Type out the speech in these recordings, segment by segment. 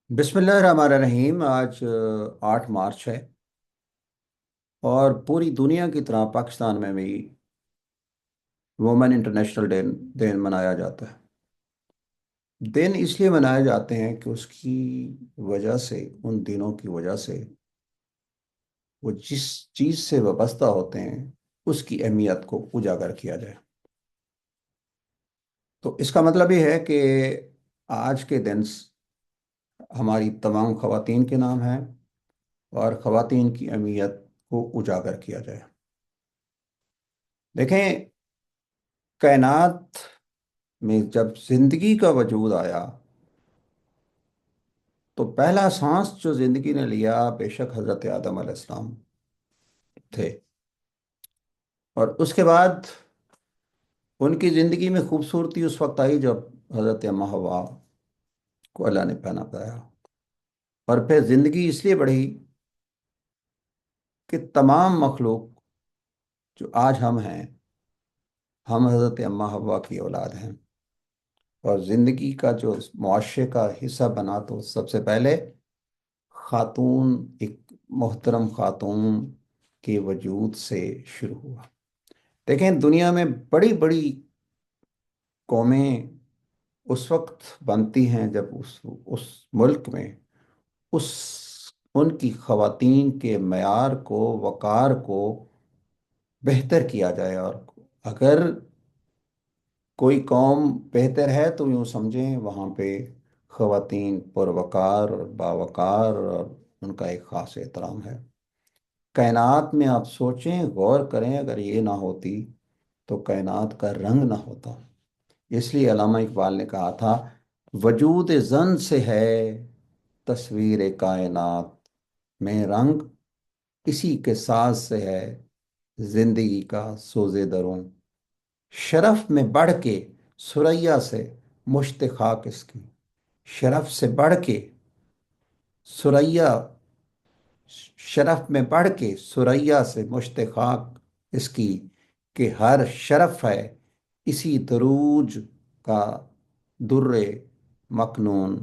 बिस्मिल्लाहिर्रहमानिर्रहीम। आज 8 मार्च है और पूरी दुनिया की तरह पाकिस्तान में भी वुमेन इंटरनेशनल डे दिन मनाया जाता है। दिन इसलिए मनाए जाते हैं कि उसकी वजह से, उन दिनों की वजह से वो जिस चीज़ से वाबस्ता होते हैं उसकी अहमियत को उजागर किया जाए। तो इसका मतलब ये है कि आज के दिन हमारी तमाम खवातीन के नाम हैं और खवातीन की अहमियत को उजागर किया जाए। देखें, कायनात में जब जिंदगी का वजूद आया तो पहला सांस जो जिंदगी ने लिया बेशक हजरत आदम अलैहिस्सलाम थे। और उसके बाद उनकी जिंदगी में खूबसूरती उस वक्त आई जब हजरत अम्मा हवा को अल्लाह ने पहना पाया। और फिर जिंदगी इसलिए बढ़ी कि तमाम मखलूक जो आज हम हैं, हम हजरत अम्मा हवा की औलाद हैं। और जिंदगी का जो मुआशरे का हिस्सा बना तो सबसे पहले खातून, एक मोहतरम खातून के वजूद से शुरू हुआ। देखें, दुनिया में बड़ी बड़ी कौमें उस वक्त बनती हैं जब उस मुल्क में उस उनकी खवातीन के मयार को, वक़ार को बेहतर किया जाए। और अगर कोई कौम बेहतर है तो यूँ समझें वहाँ पे खवातीन पुरवकार और बावकार और उनका एक ख़ास एहतराम है। कायनात में आप सोचें, गौर करें, अगर ये ना होती तो कायनात का रंग ना होता। इसलिए अल्लामा इकबाल ने कहा था, वजूद जन से है तस्वीर कायनात में रंग, इसी के साज से है जिंदगी का सोजे दरों। शरफ में बढ़ के सुरैया से मुश्त खाक इसकी, शरफ से बढ़ के सुरैया, शरफ में बढ़ के सुरैया से मुश्त खाक इसकी, कि हर शरफ है इसी दरूज का दुर्रे मखनून।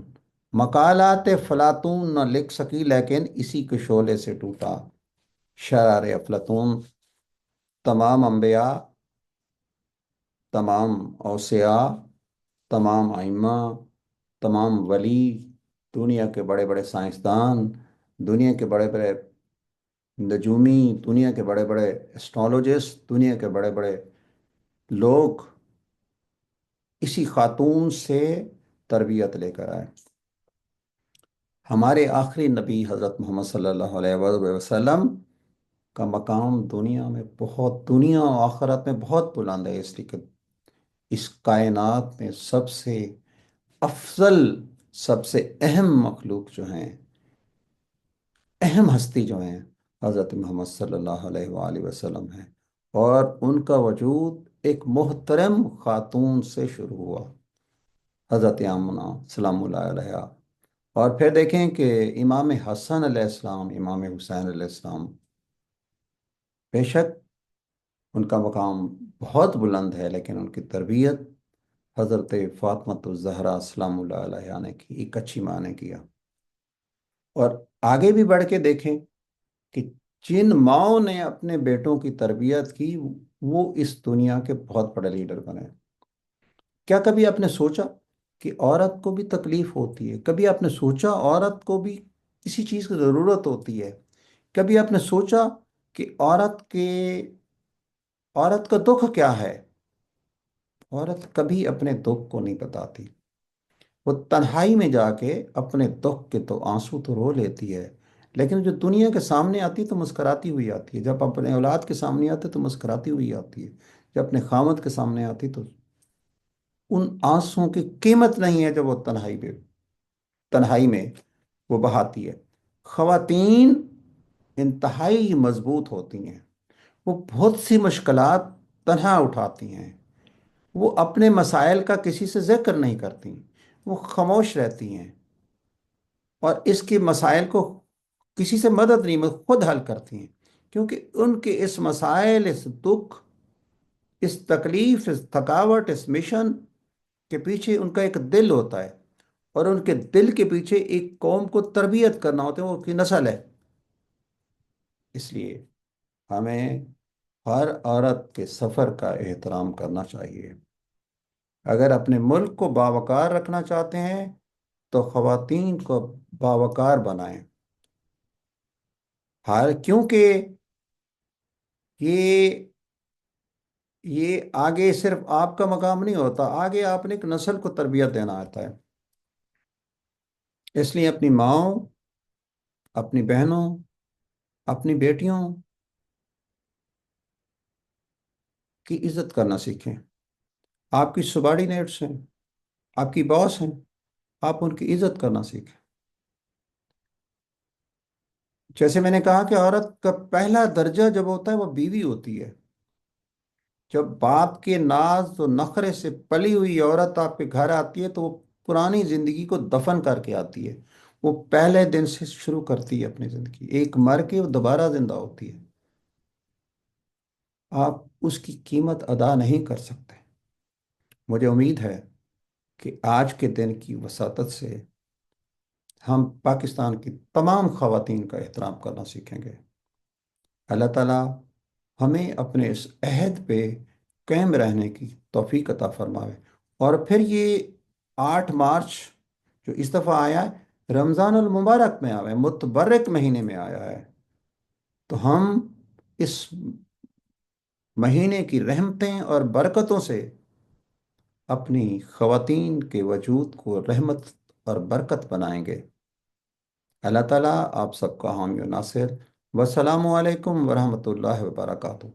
मकालात फलातून न लिख सकी लेकिन इसी के शोले से टूटा शरार अफलातून। तमाम अम्बिया, तमाम औसिया, तमाम आइम्मा, तमाम वली, दुनिया के बड़े बड़े साइंसदान, दुनिया के बड़े बड़े नजूमी, दुनिया के बड़े बड़े एस्ट्रोलॉजिस्ट, दुनिया के बड़े बड़े लोग इसी खातून से तरबियत लेकर आए। हमारे आखिरी नबी हज़रत मोहम्मद सल्लल्लाहु अलैहि वसल्लम का मकाम दुनिया में बहुत, दुनिया और आखिरत में बहुत बुलंद है। इसलिए कि इस कायनात में सबसे अफजल, सबसे अहम मखलूक जो हैं, अहम हस्ती जो हैं, हज़रत मोहम्मद सल्लल्लाहु अलैहि वसल्लम हैं। और उनका वजूद एक मोहतरम खातून से शुरू हुआ, हज़रत आमना सलामुल्लाह अलैहा। और फिर देखें कि इमाम हसन अलैहिस्सलाम, इमाम हुसैन अलैहिस्सलाम, बेशक उनका मकाम बहुत बुलंद है लेकिन उनकी तरबियत हज़रत फ़ातिमा ज़हरा सलामुल्लाह अलैहा ने की, एक अच्छी माँ ने किया। और आगे भी बढ़ के देखें कि जिन माओं ने अपने बेटों की तरबियत की वो इस दुनिया के बहुत बड़े लीडर बने। क्या कभी आपने सोचा कि औरत को भी तकलीफ होती है? कभी आपने सोचा औरत को भी किसी चीज़ की ज़रूरत होती है? कभी आपने सोचा कि औरत का दुख क्या है? औरत कभी अपने दुख को नहीं बताती। वो तन्हाई में जाके अपने दुख के तो आंसू तो रो लेती है, लेकिन जो दुनिया के सामने आती है तो मुस्कुराती हुई आती है। जब अपने औलाद के सामने आते तो मुस्कुराती हुई आती है। जब अपने खामद के सामने आती तो उन आंसुओं की कीमत नहीं है जब वो तन्हाई में वो बहाती है। खवातीन इंतहाई मजबूत होती हैं। वो बहुत सी मुश्किलात तन्हा उठाती हैं। वो अपने मसाइल का किसी से जिक्र नहीं करती, वो खामोश रहती हैं और इसके मसाइल को किसी से मदद नहीं, मगर खुद हल करती हैं। क्योंकि उनके इस मसाइल, इस दुख, इस तकलीफ, इस थकावट, इस मिशन के पीछे उनका एक दिल होता है। اور ان کے دل کے پیچھے ایک قوم کو تربیت کرنا ہوتا ہے، وہ کی نسل ہے۔ اس لیے ہمیں ہر عورت کے سفر کا احترام کرنا چاہیے۔ اگر اپنے ملک کو باوقار رکھنا چاہتے ہیں تو خواتین کو باوقار بنائیں۔ کیونکہ یہ یہ آگے صرف آپ کا مقام نہیں ہوتا، آگے آپ نے ایک نسل کو تربیت دینا آتا ہے۔ اس لیے اپنی ماؤں، اپنی بہنوں، اپنی بیٹیوں کی عزت کرنا سیکھیں۔ آپ کی سبارڈی نیٹس ہیں، آپ کی باس ہیں، آپ ان کی عزت کرنا سیکھیں۔ جیسے میں نے کہا کہ عورت کا پہلا درجہ جب ہوتا ہے وہ بیوی ہوتی ہے۔ جب باپ کے ناز و نخرے سے پلی ہوئی عورت آپ کے گھر آتی ہے تو وہ پرانی زندگی کو دفن کر کے آتی ہے۔ وہ پہلے دن سے شروع کرتی ہے اپنی زندگی، ایک مر کے وہ دوبارہ زندہ ہوتی ہے۔ آپ اس کی قیمت ادا نہیں کر سکتے۔ مجھے امید ہے کہ آج کے دن کی وساطت سے ہم پاکستان کی تمام خواتین کا احترام کرنا سیکھیں گے۔ اللہ تعالیٰ ہمیں اپنے اس عہد پہ قائم رہنے کی توفیق عطا فرماوے۔ اور پھر یہ 8 مارچ جو اس دفعہ آیا ہے، رمضان المبارک میں آیا ہے، متبرک مہینے میں آیا ہے، تو ہم اس مہینے کی رحمتیں اور برکتوں سے اپنی خواتین کے وجود کو رحمت اور برکت بنائیں گے۔ اللہ تعالیٰ آپ سب کا حامی و ناصر۔ والسلام علیکم ورحمۃ اللہ وبرکاتہ۔